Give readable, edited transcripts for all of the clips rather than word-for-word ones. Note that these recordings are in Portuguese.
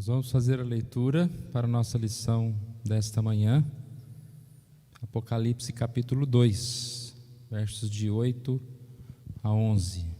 Nós vamos fazer a leitura para a nossa lição desta manhã, Apocalipse capítulo 2, versos de 8 a 11.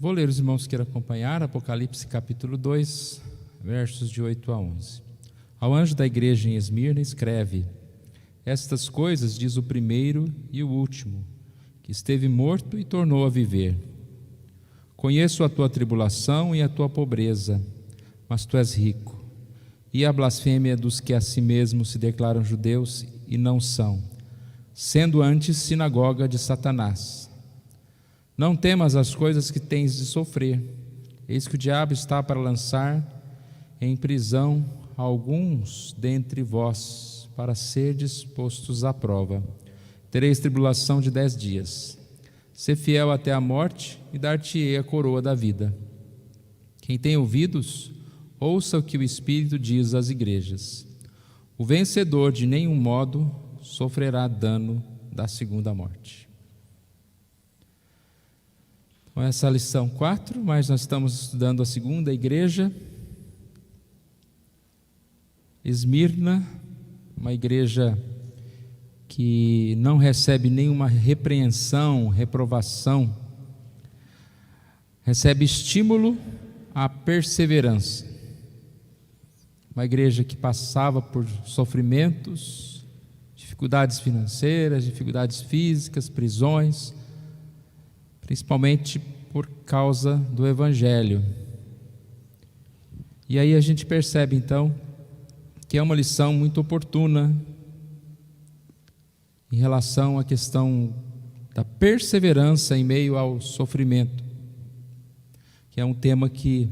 Vou ler, os irmãos queiram acompanhar, Apocalipse capítulo 2, versos de 8 a 11. Ao anjo da igreja em Esmirna escreve: Estas coisas diz o primeiro e o último, que esteve morto e tornou a viver. Conheço a tua tribulação e a tua pobreza, mas tu és rico, e a blasfêmia dos que a si mesmos se declaram judeus e não são, sendo antes sinagoga de Satanás. Não temas as coisas que tens de sofrer. Eis que o diabo está para lançar em prisão alguns dentre vós, para serdes postos à prova. Tereis tribulação de 10 dias. Sê fiel até a morte, e dar-te-ei a coroa da vida. Quem tem ouvidos, ouça o que o Espírito diz às igrejas. O vencedor de nenhum modo sofrerá dano da segunda morte. Então, essa é a lição 4, mas nós estamos estudando a segunda igreja, Esmirna, uma igreja que não recebe nenhuma repreensão, reprovação, recebe estímulo à perseverança. Uma igreja que passava por sofrimentos, dificuldades financeiras, dificuldades físicas, prisões, principalmente por causa do Evangelho. E aí a gente percebe então que é uma lição muito oportuna em relação à questão da perseverança em meio ao sofrimento, que é um tema que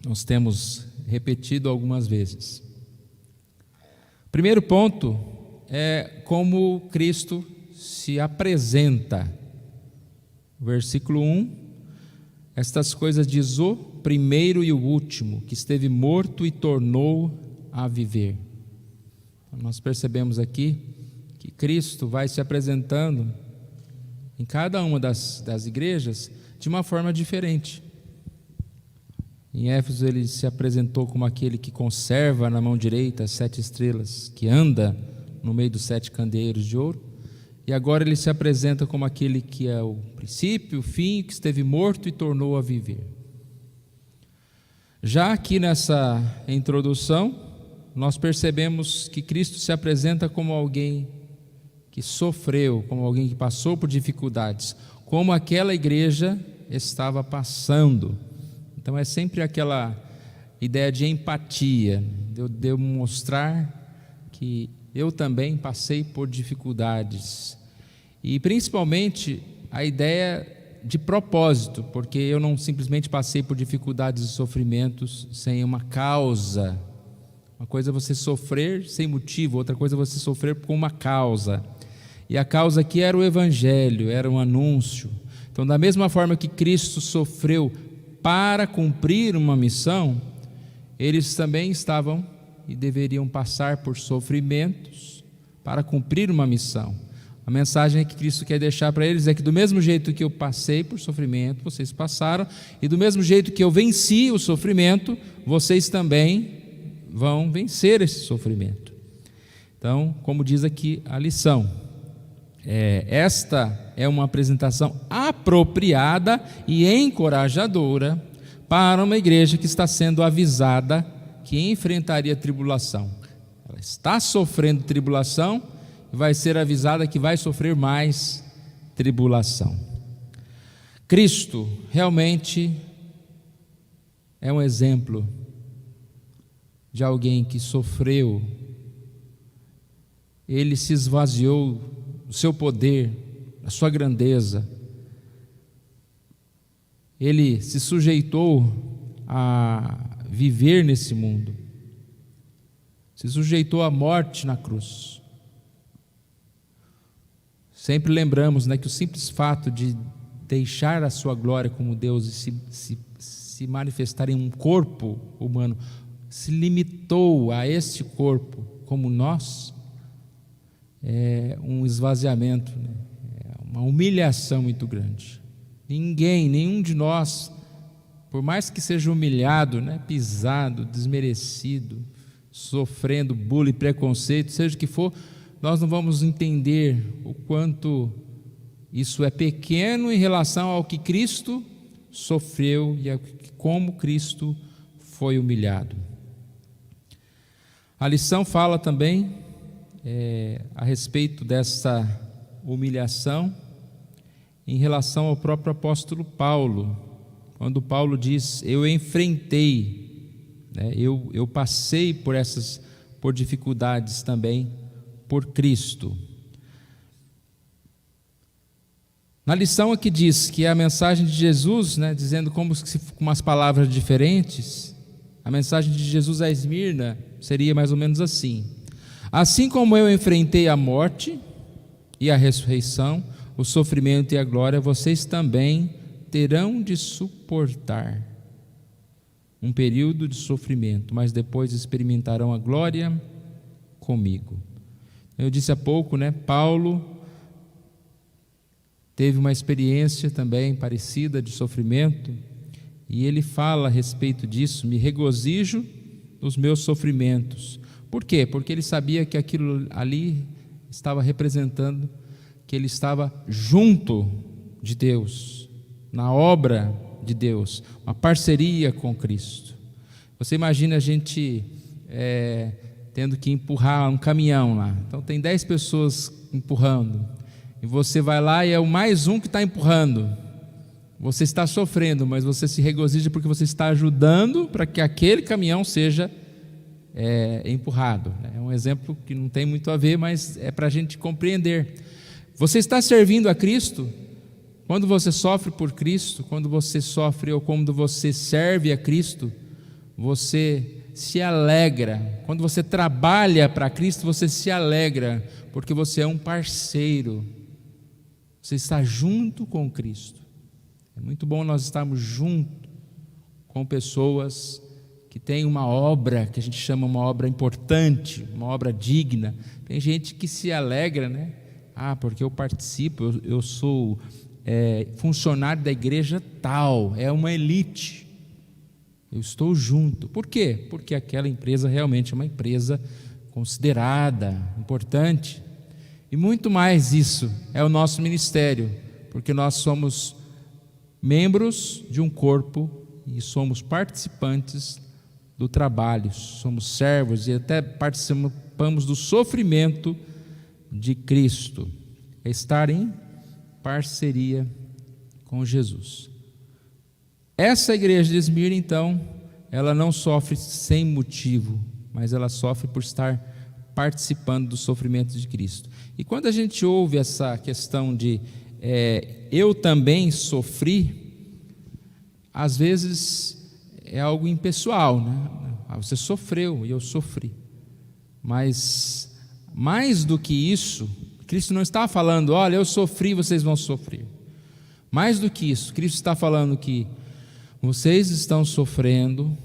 nós temos repetido algumas vezes. Primeiro ponto é como Cristo se apresenta. Versículo 1, estas coisas diz o primeiro e o último, que esteve morto e tornou a viver. Nós percebemos aqui que Cristo vai se apresentando em cada uma das igrejas de uma forma diferente. Em Éfeso ele se apresentou como aquele que conserva na mão direita as 7 estrelas, que anda no meio dos 7 candeeiros de ouro. E agora ele se apresenta como aquele que é o princípio, o fim, que esteve morto e tornou a viver. Já aqui nessa introdução, nós percebemos que Cristo se apresenta como alguém que sofreu, como alguém que passou por dificuldades, como aquela igreja estava passando. Então é sempre aquela ideia de empatia, de eu mostrar que eu também passei por dificuldades. E principalmente a ideia de propósito, porque eu não simplesmente passei por dificuldades e sofrimentos sem uma causa. Uma coisa é você sofrer sem motivo, outra coisa é você sofrer com uma causa. E a causa aqui era o Evangelho, era um anúncio. Então, da mesma forma que Cristo sofreu para cumprir uma missão, eles também estavam e deveriam passar por sofrimentos para cumprir uma missão. A mensagem que Cristo quer deixar para eles é que do mesmo jeito que eu passei por sofrimento, vocês passaram, e do mesmo jeito que eu venci o sofrimento, vocês também vão vencer esse sofrimento. Então, como diz aqui a lição, esta é uma apresentação apropriada e encorajadora para uma igreja que está sendo avisada que enfrentaria tribulação. Ela está sofrendo tribulação e vai ser avisada que vai sofrer mais tribulação. Cristo realmente é um exemplo de alguém que sofreu. Ele se esvaziou do seu poder, da sua grandeza. Ele se sujeitou a viver nesse mundo. Se sujeitou à morte na cruz. Sempre lembramos, né, que o simples fato de deixar a sua glória como Deus e se manifestar em um corpo humano, se limitou a este corpo como nós, é um esvaziamento, né? É uma humilhação muito grande. Nenhum de nós, por mais que seja humilhado, né, pisado, desmerecido, sofrendo bullying, preconceito, seja o que for, nós não vamos entender o quanto isso é pequeno em relação ao que Cristo sofreu e como Cristo foi humilhado. A lição fala também a respeito dessa humilhação em relação ao próprio apóstolo Paulo, quando Paulo diz: eu enfrentei, né, eu passei por dificuldades também por Cristo. Na lição aqui diz que a mensagem de Jesus, né, dizendo com umas palavras diferentes, a mensagem de Jesus a Esmirna seria mais ou menos assim: assim como eu enfrentei a morte e a ressurreição, o sofrimento e a glória, vocês também terão de suportar um período de sofrimento, mas depois experimentarão a glória comigo. Eu disse há pouco, né, Paulo teve uma experiência também parecida de sofrimento, e ele fala a respeito disso: me regozijo nos meus sofrimentos. Por quê? Porque ele sabia que aquilo ali estava representando que ele estava junto de Deus, na obra de Deus, uma parceria com Cristo. Você imagina a gente tendo que empurrar um caminhão lá, então tem 10 pessoas empurrando, e você vai lá e é o mais um que está empurrando. Você está sofrendo, mas você se regozija porque você está ajudando para que aquele caminhão seja empurrado. É um exemplo que não tem muito a ver, mas é para a gente compreender. Você está servindo a Cristo? Quando você sofre por Cristo, quando você sofre ou quando você serve a Cristo, você se alegra. Quando você trabalha para Cristo, você se alegra, porque você é um parceiro. Você está junto com Cristo. É muito bom nós estarmos junto com pessoas que têm uma obra, que a gente chama uma obra importante, uma obra digna. Tem gente que se alegra, né? Porque eu participo, eu sou funcionário da igreja tal, é uma elite, eu estou junto. Por quê? Porque aquela empresa realmente é uma empresa considerada, importante. E muito mais isso é o nosso ministério, porque nós somos membros de um corpo e somos participantes do trabalho, somos servos e até participamos do sofrimento de Cristo, é estar em parceria com Jesus. Essa igreja de Esmirna, então, ela não sofre sem motivo, mas ela sofre por estar participando do sofrimento de Cristo. E quando a gente ouve essa questão de eu também sofri, às vezes é algo impessoal, né? Você sofreu e eu sofri, mas mais do que isso, Cristo não está falando: olha, eu sofri, vocês vão sofrer. Mais do que isso, Cristo está falando que vocês estão sofrendo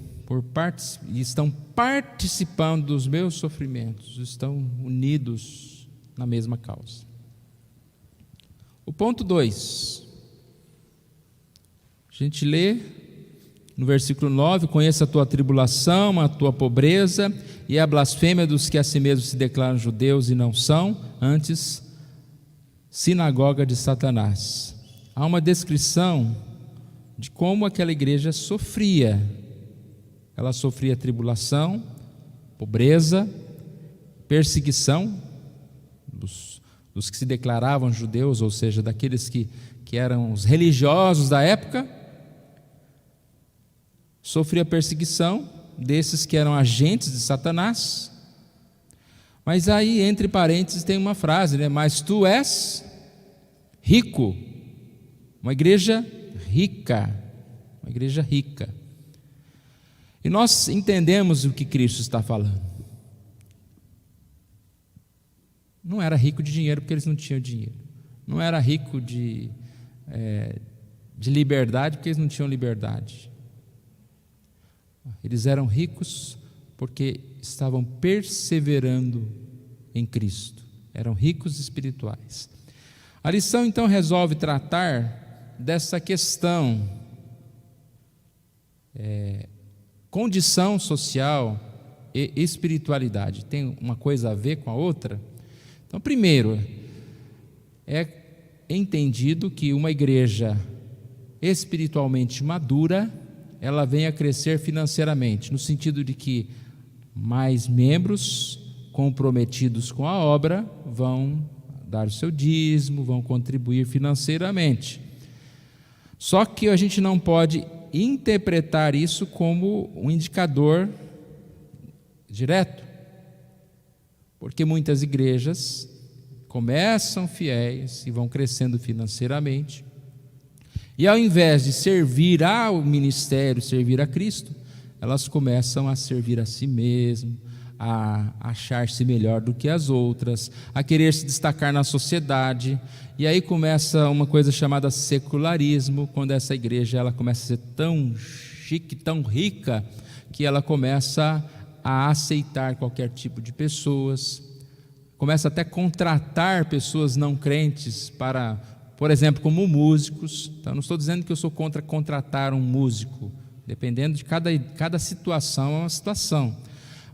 e estão participando dos meus sofrimentos, estão unidos na mesma causa. O ponto 2, a gente lê no versículo 9: conheça a tua tribulação, a tua pobreza e a blasfêmia dos que a si mesmos se declaram judeus e não são, antes sinagoga de Satanás. Há uma descrição de como aquela igreja sofria. Ela sofria tribulação, pobreza, perseguição dos que se declaravam judeus, ou seja, daqueles que eram os religiosos da época. Sofria perseguição desses que eram agentes de Satanás. Mas aí, entre parênteses, tem uma frase, né? Mas tu és rico. Uma igreja rica. Uma igreja rica. E nós entendemos o que Cristo está falando. Não era rico de dinheiro porque eles não tinham dinheiro. Não era rico de liberdade porque eles não tinham liberdade. Eles eram ricos porque estavam perseverando em Cristo. Eram ricos espirituais. A lição então resolve tratar dessa questão, condição social e espiritualidade. Tem uma coisa a ver com a outra? Então, primeiro, é entendido que uma igreja espiritualmente madura, ela vem a crescer financeiramente, no sentido de que mais membros comprometidos com a obra vão dar o seu dízimo, vão contribuir financeiramente. Só que a gente não pode interpretar isso como um indicador direto, porque muitas igrejas começam fiéis e vão crescendo financeiramente, e ao invés de servir ao ministério, servir a Cristo, elas começam a servir a si mesmo, a achar-se melhor do que as outras, a querer se destacar na sociedade, e aí começa uma coisa chamada secularismo, quando essa igreja ela começa a ser tão chique, tão rica, que ela começa a aceitar qualquer tipo de pessoas, começa até a contratar pessoas não crentes para, por exemplo, como músicos. Então, não estou dizendo que eu sou contra contratar um músico, dependendo de cada situação, é uma situação.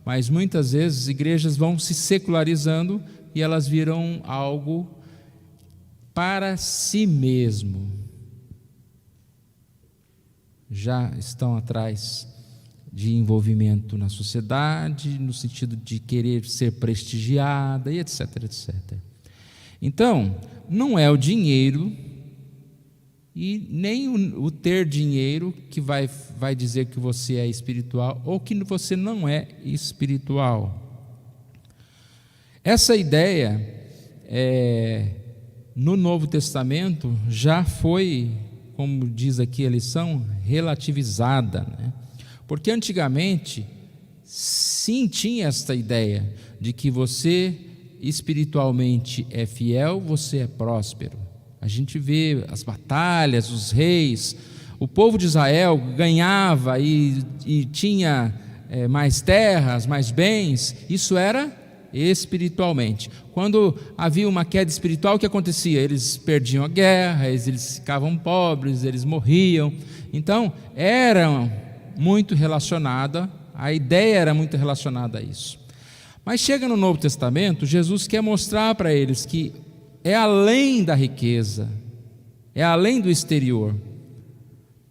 Mas muitas vezes igrejas vão se secularizando e elas viram algo para si mesmo. Já estão atrás de envolvimento na sociedade, no sentido de querer ser prestigiada e etc, etc. Então, não é o dinheiro e nem o ter dinheiro que vai dizer que você é espiritual ou que você não é espiritual. Essa ideia, no Novo Testamento, já foi, como diz aqui a lição, relativizada, né? Porque antigamente, sim, tinha esta ideia de que você espiritualmente é fiel, você é próspero. A gente vê as batalhas, os reis, o povo de Israel ganhava e tinha mais terras, mais bens. Isso era espiritualmente. Quando havia uma queda espiritual, o que acontecia? Eles perdiam a guerra, eles ficavam pobres, eles morriam. Então, muito relacionada, a ideia era muito relacionada a isso. Mas chega no Novo Testamento, Jesus quer mostrar para eles que é além da riqueza, é além do exterior.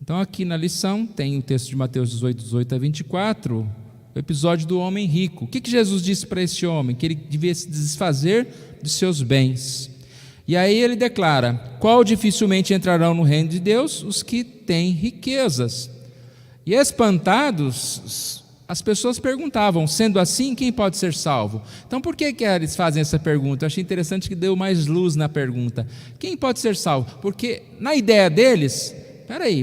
Então aqui na lição tem o texto de Mateus 18 a 24, o episódio do homem rico. O que Jesus disse para esse homem? Que ele devia se desfazer de seus bens. E aí ele declara: qual dificilmente entrarão no reino de Deus? Os que têm riquezas. E espantados, as pessoas perguntavam: sendo assim, quem pode ser salvo? Então por que eles fazem essa pergunta? Eu achei interessante que deu mais luz na pergunta. Quem pode ser salvo? Porque na ideia deles,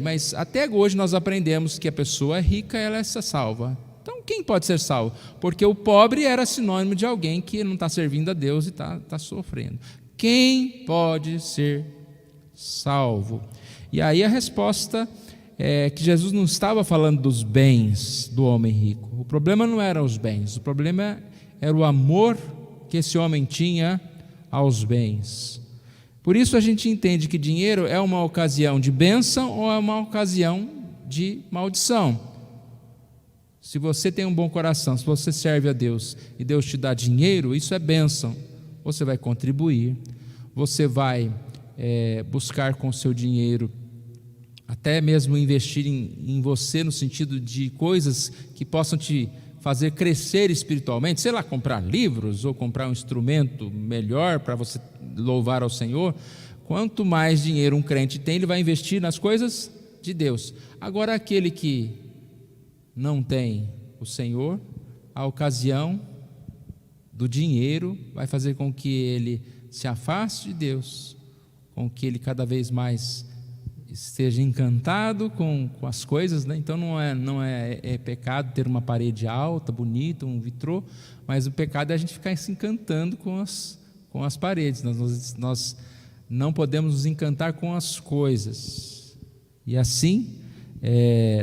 mas até hoje nós aprendemos que a pessoa rica, ela é salva. Então quem pode ser salvo? Porque o pobre era sinônimo de alguém que não está servindo a Deus e está sofrendo. Quem pode ser salvo? E aí a resposta é que Jesus não estava falando dos bens do homem rico. O problema não eram os bens, o problema era o amor que esse homem tinha aos bens. Por isso a gente entende que dinheiro é uma ocasião de bênção ou é uma ocasião de maldição. Se você tem um bom coração, se você serve a Deus e Deus te dá dinheiro, isso é bênção. Você vai contribuir, você vai buscar com o seu dinheiro até mesmo investir em você, no sentido de coisas que possam te fazer crescer espiritualmente, sei lá, comprar livros ou comprar um instrumento melhor para você louvar ao Senhor. Quanto mais dinheiro um crente tem, ele vai investir nas coisas de Deus. Agora, aquele que não tem o Senhor, a ocasião do dinheiro vai fazer com que ele se afaste de Deus, com que ele cada vez mais esteja encantado com as coisas, né? Então não é pecado ter uma parede alta, bonita, um vitrô, mas o pecado é a gente ficar se encantando com as paredes. Nós não podemos nos encantar com as coisas, e assim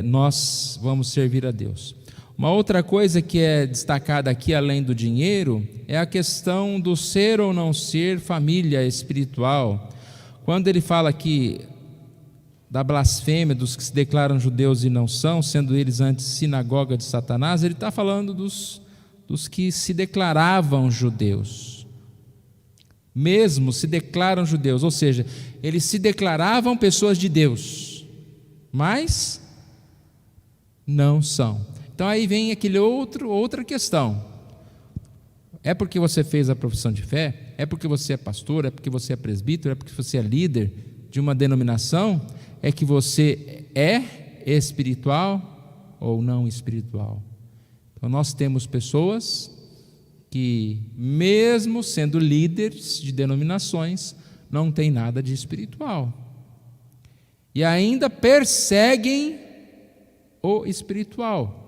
nós vamos servir a Deus. Uma outra coisa que é destacada aqui, além do dinheiro, é a questão do ser ou não ser família espiritual. Quando ele fala aqui da blasfêmia dos que se declaram judeus e não são, sendo eles antes sinagoga de Satanás, ele está falando dos que se declaravam judeus. Mesmo se declaram judeus, ou seja, eles se declaravam pessoas de Deus, mas não são. Então aí vem outra questão. É porque você fez a profissão de fé? É porque você é pastor? É porque você é presbítero? É porque você é líder de uma denominação? É que você é espiritual ou não espiritual? Então nós temos pessoas que, mesmo sendo líderes de denominações, não tem nada de espiritual, e ainda perseguem o espiritual,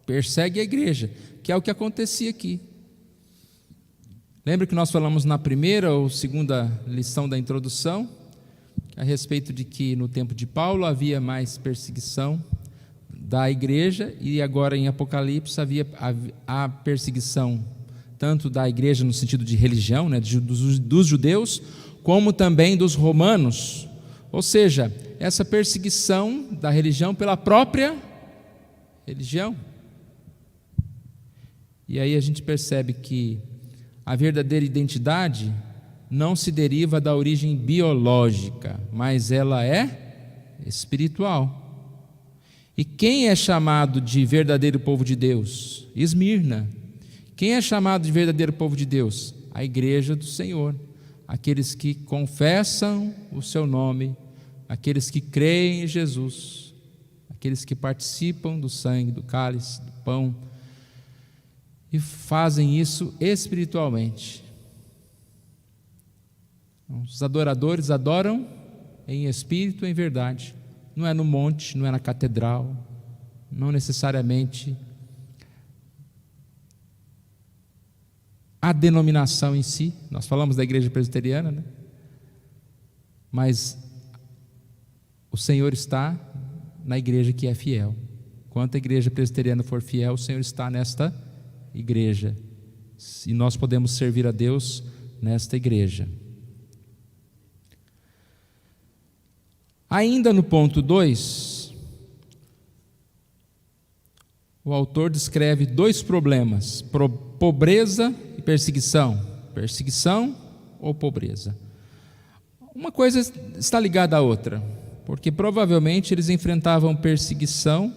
perseguem a igreja, que é o que acontecia aqui. Lembra que nós falamos na primeira ou segunda lição da introdução a respeito de que no tempo de Paulo havia mais perseguição da igreja, e agora em Apocalipse havia a perseguição tanto da igreja no sentido de religião, né, dos judeus, como também dos romanos. Ou seja, essa perseguição da religião pela própria religião. E aí a gente percebe que a verdadeira identidade não se deriva da origem biológica, mas ela é espiritual. E quem é chamado de verdadeiro povo de Deus? Esmirna. Quem é chamado de verdadeiro povo de Deus? A igreja do Senhor. Aqueles que confessam o seu nome, aqueles que creem em Jesus, aqueles que participam do sangue, do cálice, do pão, e fazem isso espiritualmente. Os adoradores adoram em espírito e em verdade. Não é no monte, não é na catedral, não necessariamente a denominação em si. Nós falamos da igreja presbiteriana, né? Mas o Senhor está na igreja que é fiel. Enquanto a igreja presbiteriana for fiel, o Senhor está nesta igreja, e nós podemos servir a Deus nesta igreja. Ainda no ponto 2, o autor descreve dois problemas: pobreza e perseguição. Perseguição ou pobreza. Uma coisa está ligada à outra, porque provavelmente eles enfrentavam perseguição,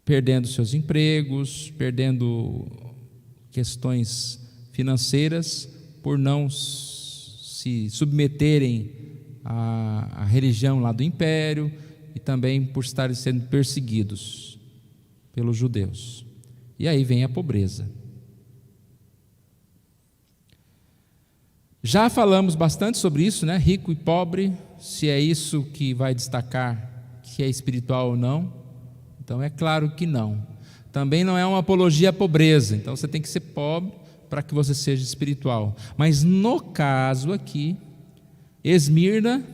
perdendo seus empregos, perdendo questões financeiras, por não se submeterem à religião lá do império, e também por estarem sendo perseguidos pelos judeus. E aí vem a pobreza. Já falamos bastante sobre isso, né? Rico e pobre, se é isso que vai destacar que é espiritual ou não. Então é claro que não. Também não é uma apologia à pobreza, então você tem que ser pobre para que você seja espiritual. Mas no caso aqui, Esmirna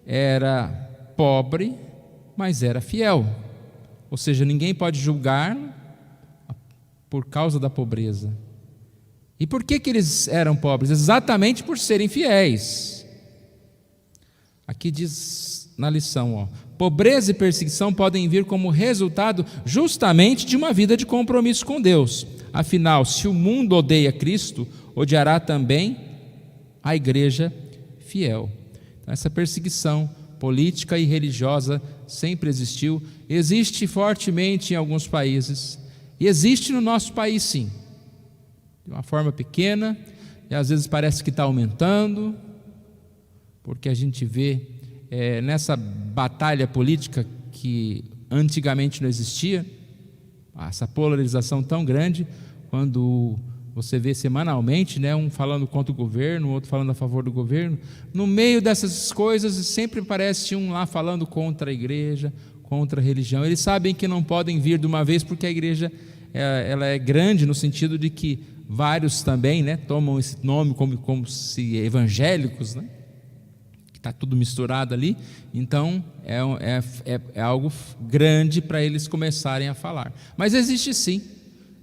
era pobre, mas era fiel. Ou seja, ninguém pode julgar por causa da pobreza. E por que eles eram pobres? Exatamente por serem fiéis. Aqui diz na lição, pobreza e perseguição podem vir como resultado justamente de uma vida de compromisso com Deus. Afinal, se o mundo odeia Cristo, odiará também a igreja fiel. Então, essa perseguição política e religiosa sempre existiu, existe fortemente em alguns países, e existe no nosso país sim, de uma forma pequena, e às vezes parece que está aumentando, porque a gente vê nessa batalha política que antigamente não existia, essa polarização tão grande, quando você vê semanalmente, né, um falando contra o governo, o outro falando a favor do governo. No meio dessas coisas sempre aparece um lá falando contra a igreja, contra a religião. Eles sabem que não podem vir de uma vez, porque a igreja ela é grande no sentido de que vários também, né, tomam esse nome como se evangélicos, né, que está tudo misturado ali. Então é algo grande para eles começarem a falar. Mas existe sim.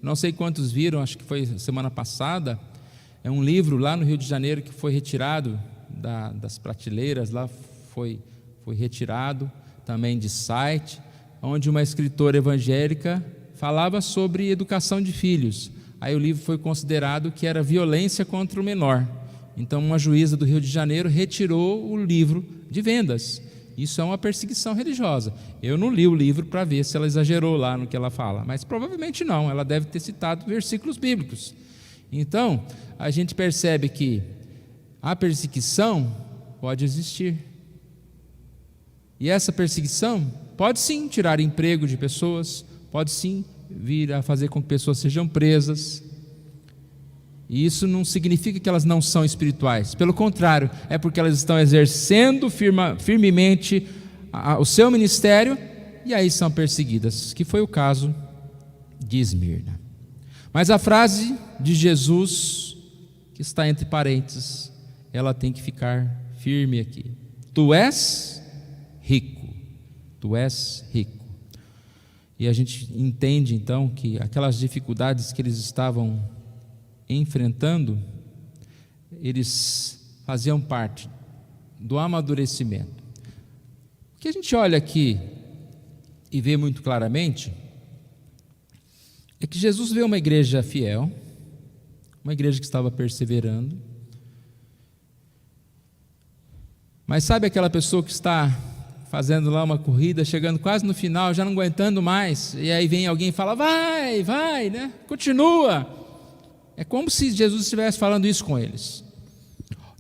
Não sei quantos viram, acho que foi semana passada, é um livro lá no Rio de Janeiro que foi retirado das prateleiras, lá foi retirado também de site, onde uma escritora evangélica falava sobre educação de filhos. Aí o livro foi considerado que era violência contra o menor. Então uma juíza do Rio de Janeiro retirou o livro de vendas. Isso é uma perseguição religiosa. Eu não li o livro para ver se ela exagerou lá no que ela fala, mas provavelmente não, ela deve ter citado versículos bíblicos. Então, a gente percebe que a perseguição pode existir. E essa perseguição pode sim tirar emprego de pessoas, pode sim vir a fazer com que pessoas sejam presas. E isso não significa que elas não são espirituais. Pelo contrário, é porque elas estão exercendo firmemente o seu ministério e aí são perseguidas, que foi o caso de Esmirna. Mas a frase de Jesus, que está entre parênteses, ela tem que ficar firme aqui. Tu és rico. Tu és rico. E a gente entende então que aquelas dificuldades que eles estavam enfrentando, eles faziam parte do amadurecimento. O que a gente olha aqui e vê muito claramente é que Jesus vê uma igreja fiel, uma igreja que estava perseverando, mas sabe aquela pessoa que está fazendo lá uma corrida, chegando quase no final, já não aguentando mais, e aí vem alguém e fala, vai, né? Continua. É como se Jesus estivesse falando isso com eles.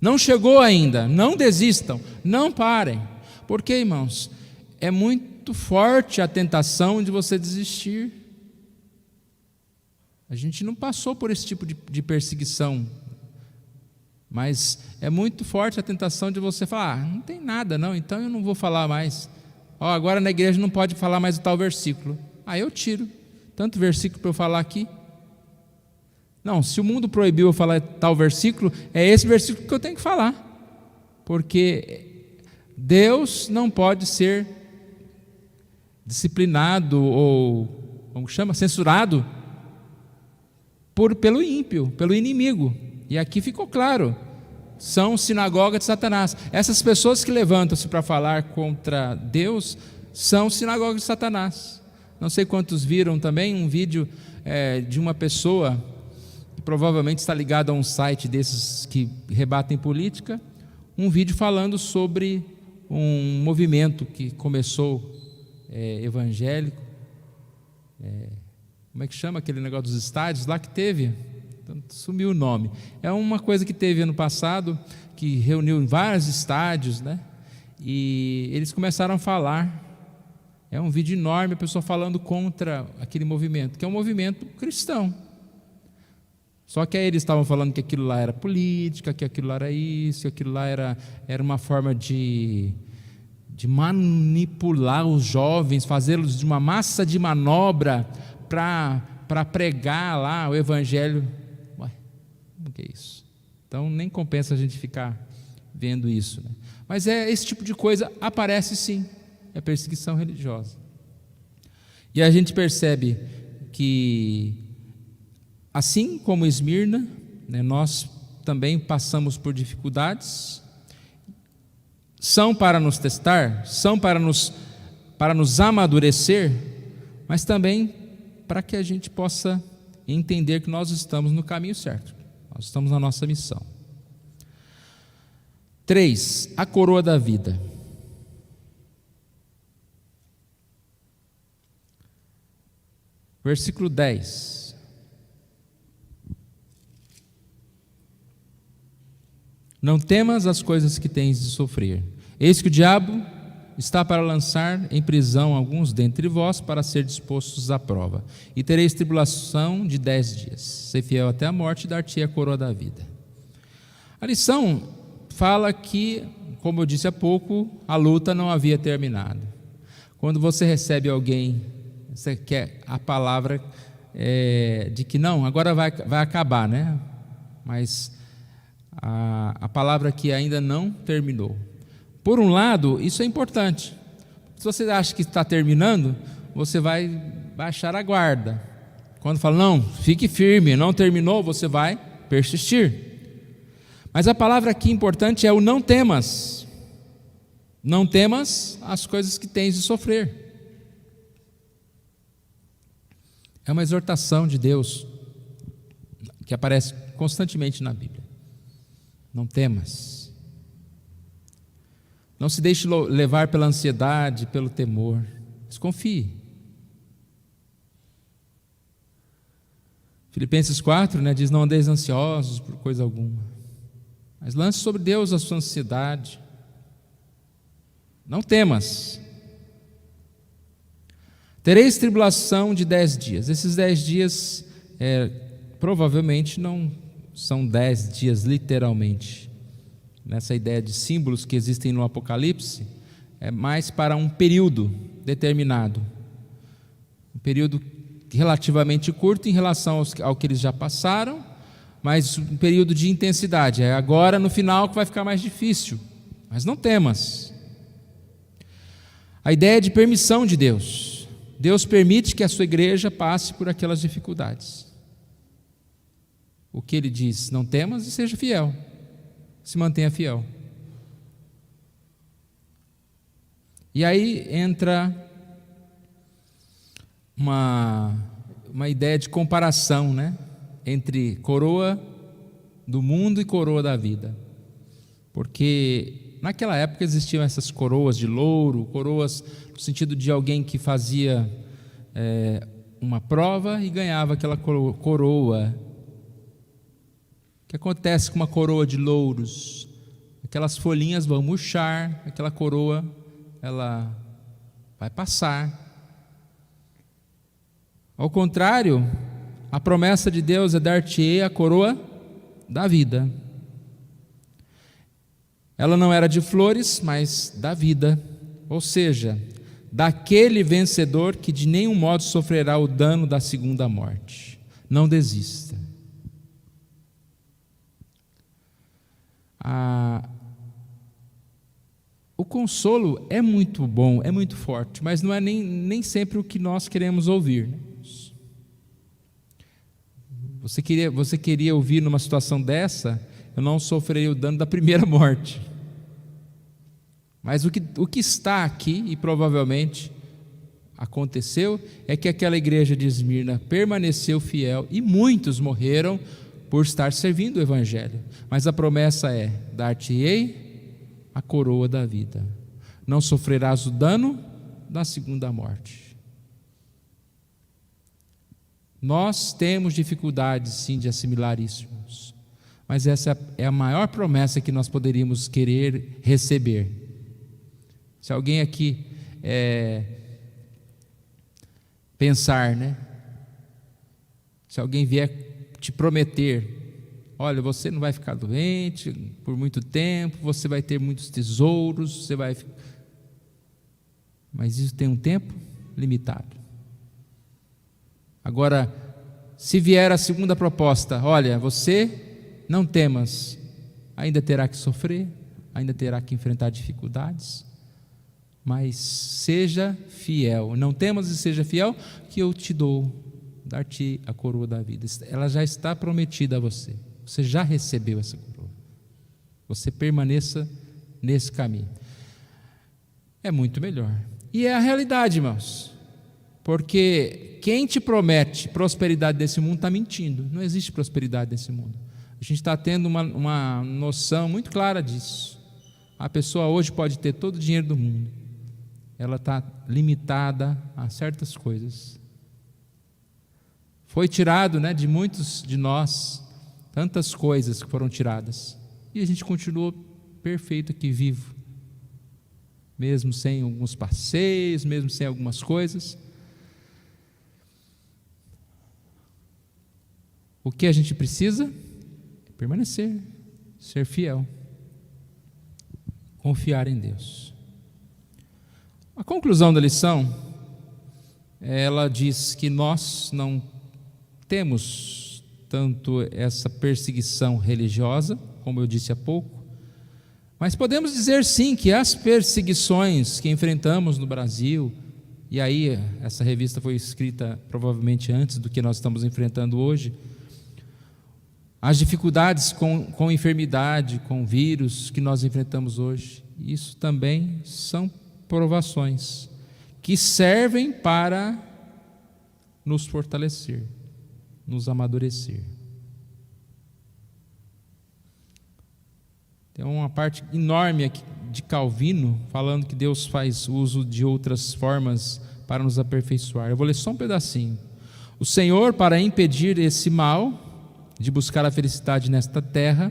Não chegou ainda, não desistam, não parem. Porque, irmãos, é muito forte a tentação de você desistir. A gente não passou por esse tipo de perseguição, mas é muito forte a tentação de você falar, não tem nada não, então eu não vou falar mais. Agora na igreja não pode falar mais o tal versículo. Eu tiro tanto versículo para eu falar aqui. Não, se o mundo proibiu eu falar tal versículo, é esse versículo que eu tenho que falar, porque Deus não pode ser disciplinado ou, como chama, censurado pelo ímpio, pelo inimigo. E aqui ficou claro, são sinagoga de Satanás. Essas pessoas que levantam-se para falar contra Deus são sinagoga de Satanás. Não sei quantos viram também um vídeo de uma pessoa provavelmente está ligado a um site desses que rebatem política, um vídeo falando sobre um movimento que começou evangélico, como é que chama aquele negócio dos estádios lá que teve? Sumiu o nome. É uma coisa que teve ano passado, que reuniu em vários estádios, né? E eles começaram a falar, é um vídeo enorme, a pessoa falando contra aquele movimento, que é um movimento cristão. Só que aí eles estavam falando que aquilo lá era política, que aquilo lá era isso, que aquilo lá era uma forma de manipular os jovens, fazê-los de uma massa de manobra para pregar lá o evangelho. Ué, o que é isso? Então nem compensa a gente ficar vendo isso, né? Mas esse tipo de coisa aparece sim, é perseguição religiosa. E a gente percebe que assim como Esmirna, né, nós também passamos por dificuldades, são para nos testar, são para nos amadurecer, mas também para que a gente possa entender que nós estamos no caminho certo, nós estamos na nossa missão. 3. A coroa da vida. Versículo 10. Não temas as coisas que tens de sofrer. Eis que o diabo está para lançar em prisão alguns dentre vós, para ser dispostos à prova. E tereis tribulação de 10 dias. Ser fiel até a morte, e dar-te a coroa da vida. A lição fala que, como eu disse há pouco, a luta não havia terminado. Quando você recebe alguém, você quer a palavra de que não, agora vai acabar, né? Mas a palavra que ainda não terminou. Por um lado, isso é importante. Se você acha que está terminando, você vai baixar a guarda. Quando fala, não, fique firme, não terminou, você vai persistir. Mas a palavra aqui importante é o não temas. Não temas as coisas que tens de sofrer. É uma exortação de Deus que aparece constantemente na Bíblia. Não temas. Não se deixe levar pela ansiedade, pelo temor, mas confie. Filipenses 4, diz, não andeis ansiosos por coisa alguma, mas lance sobre Deus a sua ansiedade. Não temas. Tereis tribulação de 10 dias. Esses 10 dias provavelmente não são 10 dias literalmente. Nessa ideia de símbolos que existem no Apocalipse, é mais para um período determinado. Um período relativamente curto em relação ao que eles já passaram, mas um período de intensidade. É agora no final que vai ficar mais difícil. Mas não temas. A ideia de permissão de Deus. Deus permite que a sua igreja passe por aquelas dificuldades. O que ele diz? Não temas e seja fiel. Se mantenha fiel. E aí entra uma ideia de comparação, entre coroa do mundo e coroa da vida. Porque naquela época existiam essas coroas de louro, coroas no sentido de alguém que fazia uma prova e ganhava aquela coroa. O que acontece com uma coroa de louros? Aquelas folhinhas vão murchar, aquela coroa ela vai passar. Ao contrário, a promessa de Deus é dar-te-ei a coroa da vida. Ela não era de flores, mas da vida, ou seja, daquele vencedor que de nenhum modo sofrerá o dano da segunda morte. Não desista. O consolo é muito bom, é muito forte, mas não é nem sempre o que nós queremos ouvir. Você queria ouvir numa situação dessa, eu não sofrerei o dano da primeira morte. Mas o que está aqui, e provavelmente aconteceu, é que aquela igreja de Esmirna permaneceu fiel e muitos morreram por estar servindo o Evangelho. Mas a promessa é, dar-te-ei a coroa da vida. Não sofrerás o dano da segunda morte. Nós temos dificuldades sim de assimilar isso, irmãos. Mas essa é a maior promessa que nós poderíamos querer receber. Se alguém aqui pensar, se alguém vier te prometer, olha, você não vai ficar doente por muito tempo, você vai ter muitos tesouros, mas isso tem um tempo limitado. Agora, se vier a segunda proposta, olha, você não temas, ainda terá que sofrer, ainda terá que enfrentar dificuldades, mas seja fiel, não temas e seja fiel, que eu te dou, dar-te a coroa da vida. Ela já está prometida a você, você já recebeu essa coroa, você permaneça nesse caminho, é muito melhor, e é a realidade, irmãos, porque quem te promete prosperidade desse mundo está mentindo, não existe prosperidade nesse mundo. A gente está tendo uma noção muito clara disso. A pessoa hoje pode ter todo o dinheiro do mundo, ela está limitada a certas coisas. Foi tirado, de muitos de nós, tantas coisas que foram tiradas, e a gente continua perfeito aqui, vivo. mesmo sem alguns passeios, mesmo sem algumas coisas. O que a gente precisa? Permanecer, ser fiel, confiar em Deus. A conclusão da lição, ela diz que nós não temos tanto essa perseguição religiosa, como eu disse há pouco, mas podemos dizer sim que as perseguições que enfrentamos no Brasil, e aí essa revista foi escrita provavelmente antes do que nós estamos enfrentando hoje, as dificuldades com enfermidade, com vírus que nós enfrentamos hoje, isso também são provações que servem para nos fortalecer, nos amadurecer. Tem uma parte enorme aqui de Calvino falando que Deus faz uso de outras formas para nos aperfeiçoar. Eu vou ler só um pedacinho. O Senhor, para impedir esse mal de buscar a felicidade nesta terra,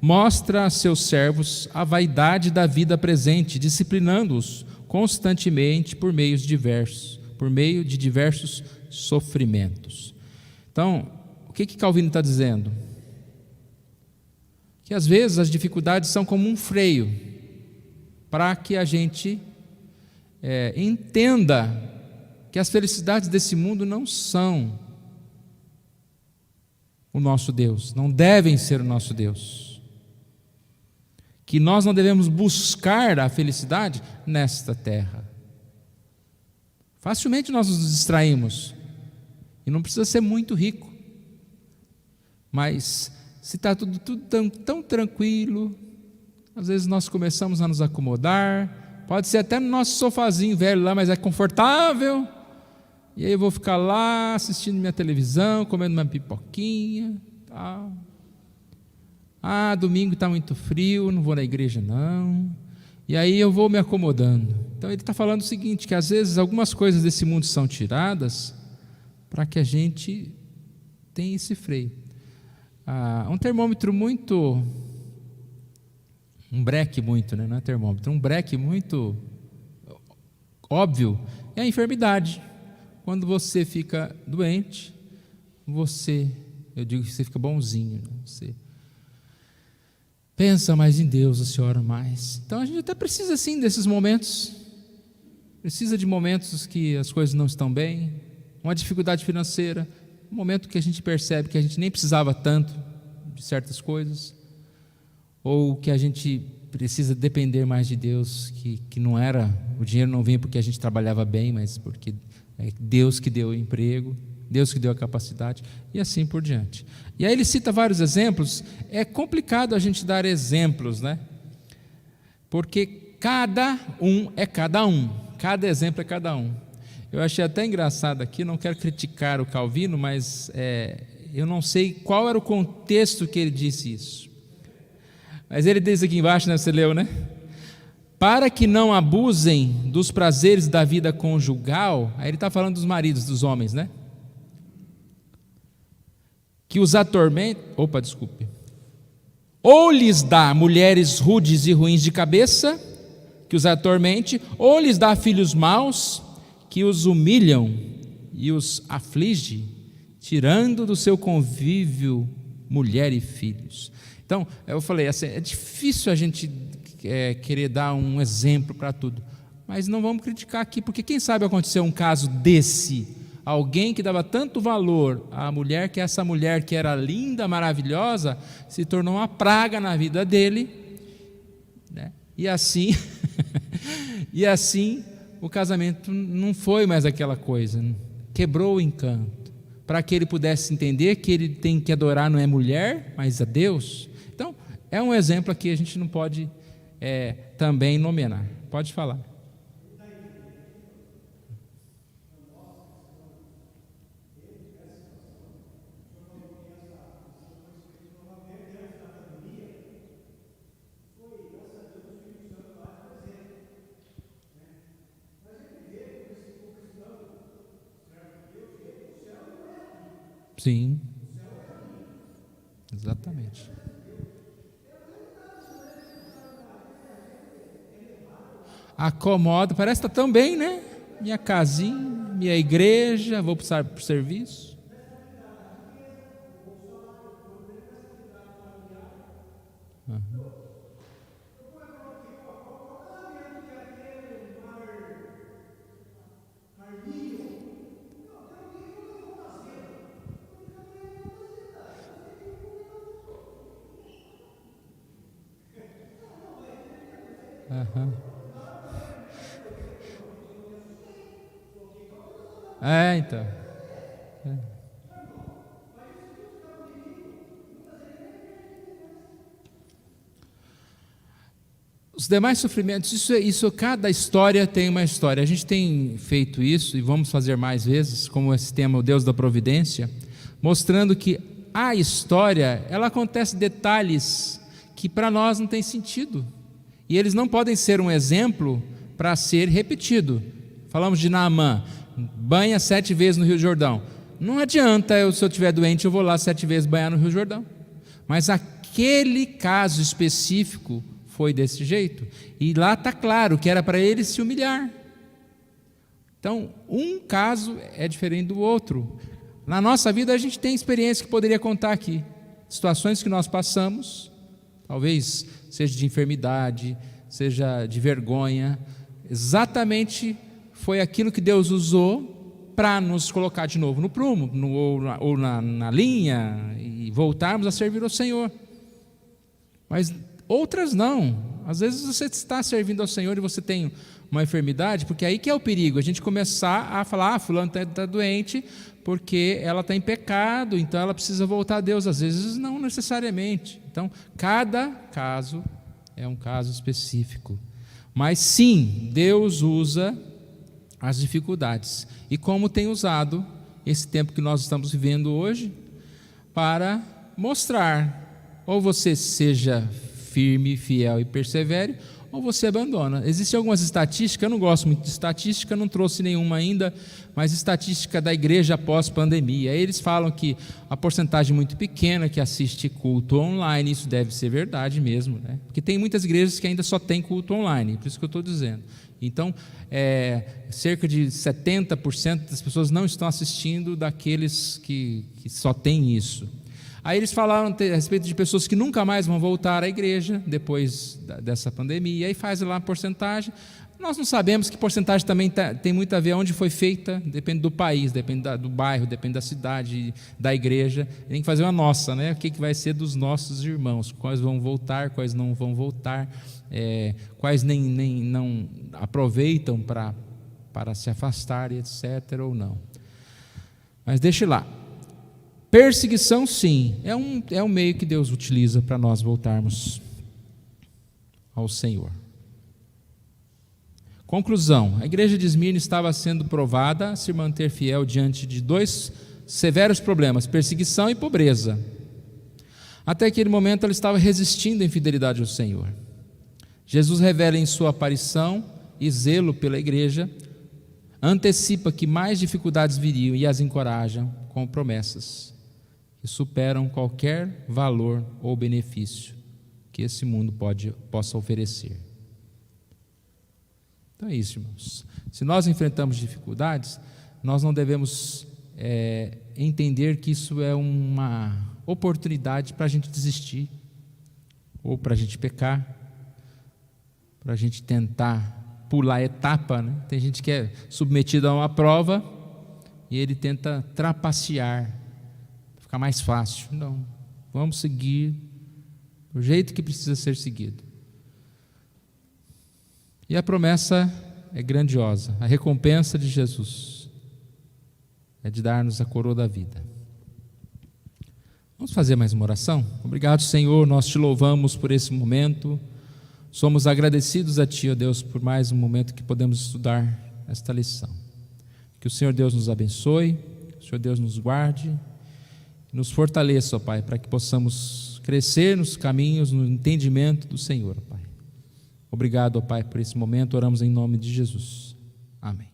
mostra a seus servos a vaidade da vida presente, disciplinando-os constantemente por meio de diversos sofrimentos. Então, o que Calvino está dizendo? Que às vezes as dificuldades são como um freio para que a gente entenda que as felicidades desse mundo não são o nosso Deus, não devem ser o nosso Deus, que nós não devemos buscar a felicidade nesta terra. Facilmente nós nos distraímos, e não precisa ser muito rico, mas se está tudo tão tranquilo, às vezes nós começamos a nos acomodar, pode ser até no nosso sofazinho velho lá, mas é confortável, e aí eu vou ficar lá assistindo minha televisão, comendo uma pipoquinha, tal. Domingo está muito frio, não vou na igreja não, e aí eu vou me acomodando. Então ele está falando o seguinte, que às vezes algumas coisas desse mundo são tiradas para que a gente tenha esse freio. Um termômetro muito, um breque muito, né? Não é termômetro, um breque muito óbvio é a enfermidade. Quando você fica doente, eu digo que você fica bonzinho, né? Você pensa mais em Deus, você ora mais. Então a gente até precisa sim desses momentos, precisa de momentos que as coisas não estão bem, uma dificuldade financeira, um momento que a gente percebe que a gente nem precisava tanto de certas coisas, ou que a gente precisa depender mais de Deus, que não era, o dinheiro não vinha porque a gente trabalhava bem, mas porque é Deus que deu o emprego, Deus que deu a capacidade, e assim por diante. E aí ele cita vários exemplos. É complicado a gente dar exemplos, né? Porque cada um é cada um, cada exemplo é cada um. Eu achei até engraçado aqui, não quero criticar o Calvino, mas eu não sei qual era o contexto que ele disse isso. Mas ele diz aqui embaixo, né, você leu, né? Para que não abusem dos prazeres da vida conjugal, aí ele está falando dos maridos, dos homens, né? Que os atormentem, ou lhes dá mulheres rudes e ruins de cabeça, que os atormente, ou lhes dá filhos maus, que os humilham e os aflige, tirando do seu convívio mulher e filhos. Então, eu falei assim, é difícil a gente querer dar um exemplo para tudo, mas não vamos criticar aqui, porque quem sabe aconteceu um caso desse, alguém que dava tanto valor à mulher, que essa mulher que era linda, maravilhosa, se tornou uma praga na vida dele, né? E assim o casamento não foi mais aquela coisa, quebrou o encanto, para que ele pudesse entender que ele tem que adorar não é mulher, mas a Deus. Então, é um exemplo aqui, a gente não pode também nomear. Pode falar. Sim, exatamente. acomoda, parece que está tão bem, né? Minha casinha, minha igreja, vou para o serviço. Uhum. Então. Os demais sofrimentos, isso, cada história tem uma história. A gente tem feito isso, e vamos fazer mais vezes, como esse tema, o Deus da Providência, mostrando que a história, ela acontece detalhes que para nós não tem sentido. E eles não podem ser um exemplo para ser repetido. Falamos de Naamã, banha 7 vezes no Rio Jordão. Não adianta, se eu estiver doente, eu vou lá 7 vezes banhar no Rio Jordão. Mas aquele caso específico foi desse jeito. E lá está claro que era para ele se humilhar. Então, um caso é diferente do outro. Na nossa vida, a gente tem experiência que poderia contar aqui. Situações que nós passamos, talvez seja de enfermidade, seja de vergonha. Exatamente foi aquilo que Deus usou para nos colocar de novo no prumo, ou na linha, e voltarmos a servir ao Senhor. Mas outras não. Às vezes você está servindo ao Senhor e você tem uma enfermidade, porque aí que é o perigo, a gente começar a falar, fulano está doente porque ela está em pecado, então ela precisa voltar a Deus. Às vezes não necessariamente. Então, cada caso é um caso específico. Mas sim, Deus usa as dificuldades. E como tem usado esse tempo que nós estamos vivendo hoje, para mostrar, ou você seja firme, fiel e persevere, ou você abandona. Existem algumas estatísticas, eu não gosto muito de estatística, não trouxe nenhuma ainda, mas estatística da igreja pós-pandemia. Eles falam que a porcentagem muito pequena que assiste culto online, isso deve ser verdade mesmo, né? Porque tem muitas igrejas que ainda só tem culto online, por isso que eu estou dizendo. Então, cerca de 70% das pessoas não estão assistindo daqueles que só tem isso. Aí eles falaram a respeito de pessoas que nunca mais vão voltar à igreja depois dessa pandemia, e aí faz lá a porcentagem. Nós não sabemos que porcentagem também tem muito a ver onde foi feita, depende do país, depende do bairro, depende da cidade, da igreja. Tem que fazer uma nossa, né? O que vai ser dos nossos irmãos, quais vão voltar, quais não vão voltar, quais nem não aproveitam para se afastar, etc. ou não. Mas deixe lá. Perseguição, sim, é um meio que Deus utiliza para nós voltarmos ao Senhor. Conclusão: a igreja de Esmirna estava sendo provada a se manter fiel diante de 2 severos problemas, perseguição e pobreza. Até aquele momento ela estava resistindo em fidelidade ao Senhor. Jesus revela em sua aparição e zelo pela igreja, antecipa que mais dificuldades viriam e as encorajam com promessas que superam qualquer valor ou benefício que esse mundo possa oferecer. Então é isso, irmãos. Se nós enfrentamos dificuldades, nós não devemos entender que isso é uma oportunidade para a gente desistir, ou para a gente pecar, para a gente tentar pular etapa, né? Tem gente que é submetida a uma prova e ele tenta trapacear, ficar mais fácil. Não, vamos seguir do jeito que precisa ser seguido. E a promessa é grandiosa, a recompensa de Jesus é de dar-nos a coroa da vida. Vamos fazer mais uma oração? Obrigado, Senhor, nós te louvamos por esse momento, somos agradecidos a Ti, ó Deus, por mais um momento que podemos estudar esta lição. Que o Senhor Deus nos abençoe, que o Senhor Deus nos guarde, nos fortaleça, ó Pai, para que possamos crescer nos caminhos, no entendimento do Senhor, ó Pai. Obrigado, ó Pai, por esse momento, oramos em nome de Jesus. Amém.